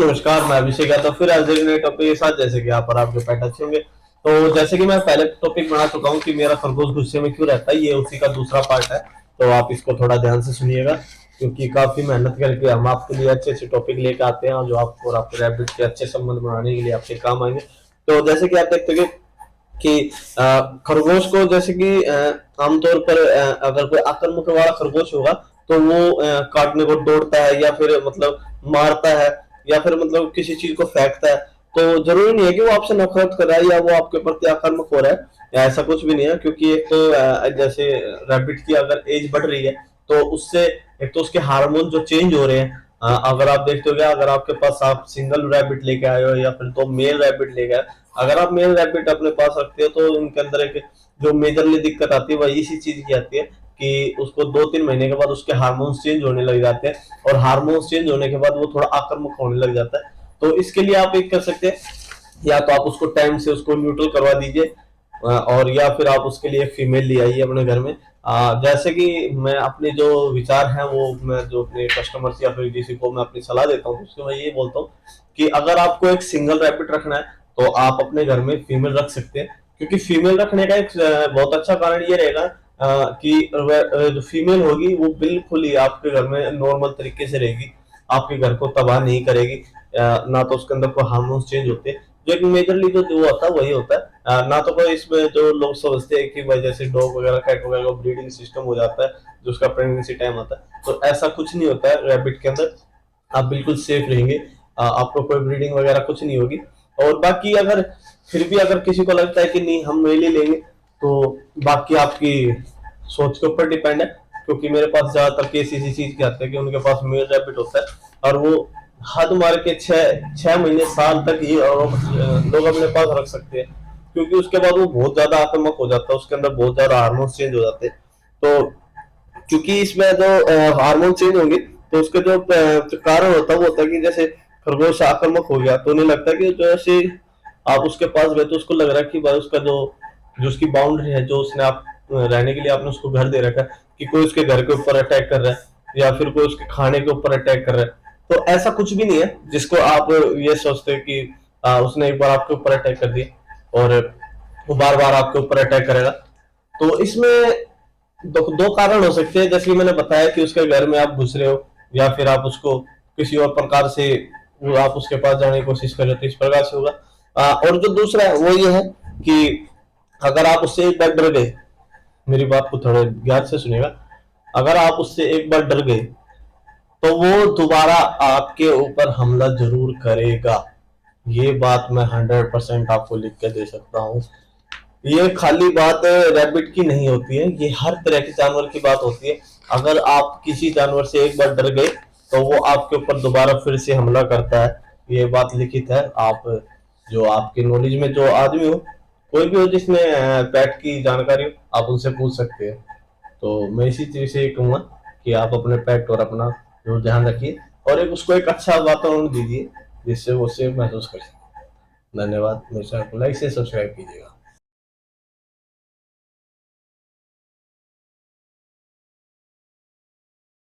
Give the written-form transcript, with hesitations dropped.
नमस्कार, मैं अभिषेक है। तो फिर आज एक नए टॉपिक के साथ, जैसे कि यहाँ पर आपके पेट अच्छे होंगे। तो जैसे कि मैं पहले टॉपिक बना चुका हूँ कि मेरा खरगोश गुस्से में क्यों रहता है, ये उसी का दूसरा पार्ट है। तो आप इसको थोड़ा ध्यान से सुनिएगा, क्योंकि काफी मेहनत करके हम आपके लिए अच्छे अच्छे टॉपिक लेकर आते हैं, जो आपको और आपके रैबिट के अच्छे संबंध बनाने के लिए आपके काम आएंगे। तो जैसे कि आप देखते हैं कि खरगोश को, जैसे कि आमतौर पर अगर कोई आक्रामक वाला खरगोश होगा तो वो काटने को दौड़ता है, या फिर मतलब मारता है, या फिर मतलब किसी चीज को फेंकता है। तो जरूरी नहीं है कि वो आपसे नफरत कर रहा है या वो आपके प्रति आक्रामक हो रहा है, ऐसा कुछ भी नहीं है। क्योंकि एक तो जैसे रैबिट की अगर एज बढ़ रही है, तो उससे एक तो उसके हार्मोन जो चेंज हो रहे हैं। अगर आप देखते हो, अगर आपके पास आप सिंगल रैबिट लेके आए हो या फिर दो मेल रैबिट लेके आए, अगर आप मेल रैबिट अपने पास रखते हो तो इनके अंदर एक जो मेजरली दिक्कत आती है वह इसी चीज की आती है कि उसको 2-3 महीने के बाद उसके हार्मोन्स चेंज होने लग जाते हैं, और हार्मोन्स चेंज होने के बाद वो थोड़ा आक्रामक होने लग जाता है। तो इसके लिए आप एक कर सकते हैं, या तो आप उसको टाइम से उसको न्यूट्रल करवा दीजिए, और या फिर आप उसके लिए फीमेल ले आइए अपने घर में। जैसे कि मैं अपने जो विचार हैं वो मैं जो अपने कस्टमर्स या फिर किसी को मैं अपनी सलाह देता हूँ, तो उसको मैं ये बोलता हूँ कि अगर आपको एक सिंगल रैबिट रखना है तो आप अपने घर में फीमेल रख सकते हैं। क्योंकि फीमेल रखने का एक बहुत अच्छा कारण ये रहेगा कि जो फीमेल होगी वो बिल्कुल ही आपके घर में नॉर्मल तरीके से रहेगी, आपके घर को तबाह नहीं करेगी। ना तो उसके अंदर कोई हार्मोन्स चेंज होते हैं, जो एक मेजरली जो होता है वही होता है। ना तो कोई इसमें जो लोग समझते हैं कि भाई जैसे डॉग वगैरह कैट वगैरह का ब्रीडिंग सिस्टम हो जाता है, जो उसका प्रेगनेंसी टाइम आता है, तो ऐसा कुछ नहीं होता है रैबिट के अंदर। आप बिल्कुल सेफ रहेंगे, आपको कोई ब्रीडिंग वगैरह कुछ नहीं होगी। और बाकी अगर फिर भी अगर किसी को लगता है कि नहीं हम मेल ही लेंगे, तो बाकी आपकी सोच के ऊपर डिपेंड है। क्योंकि मेरे पास ज्यादातर केस इसी चीज के आते हैं कि उनके पास मेल रैबिट होता है, और वो हद मार के 6 महीने साल तक ही लोग अपने पास रख सकते हैं। क्योंकि उसके बाद वो बहुत ज्यादा आक्रामक हो जाता है, उसके अंदर बहुत ज्यादा हार्मोन्स चेंज हो जाते हैं। तो क्योंकि इसमें जो हार्मोन चेंज होंगे, तो उसका जो कारण होता है वो होता है कि जैसे खरगोश आक्रामक हो गया तो उन्हें लगता है कि जैसे आप उसके पास गए तो उसको लग रहा है कि भाई उसका जो जो उसकी बाउंड्री है, जो उसने आप रहने के लिए आपने उसको घर दे रखा है, कि कोई उसके घर के ऊपर अटैक कर रहा है या फिर कोई उसके खाने के ऊपर अटैक कर रहा है। तो ऐसा कुछ भी नहीं है जिसको आप ये सोचते हैं कि उसने एक बार आपके ऊपर अटैक कर दिया और वो बार बार आपके ऊपर अटैक करेगा। तो इसमें दो कारण हो सकते हैं, जैसे कि मैंने बताया कि उसके घर में आप घुस रहे हो, या फिर आप उसको किसी और प्रकार से आप उसके पास जाने की कोशिश कर रहे हो, तो इस प्रकार से होगा। और जो दूसरा है वो ये है कि अगर आप उससे एक बार डर गए, मेरी बात को थोड़ा ध्यान से सुनिएगा, अगर आप उससे एक बार डर गए तो वो दोबारा आपके ऊपर हमला जरूर करेगा। ये बात मैं 100% आपको लिख के दे सकता हूँ। ये खाली बात रैबिट की नहीं होती है, ये हर तरह के जानवर की बात होती है। अगर आप किसी जानवर से एक बार डर गए तो वो आपके ऊपर दोबारा फिर से हमला करता है। ये बात लिखित है। आप जो आपके नॉलेज में जो आदमी हो, कोई भी हो जिसने पेट की जानकारी हो, आप उनसे पूछ सकते हैं। तो मैं इसी चीज से कहूंगा कि आप अपने पेट और अपना जो ध्यान रखिए, और एक उसको एक अच्छा वातावरण दीजिए जिससे वो सेफ महसूस कर सके। धन्यवाद। मेरे चैनल को लाइक से सब्सक्राइब कीजिएगा।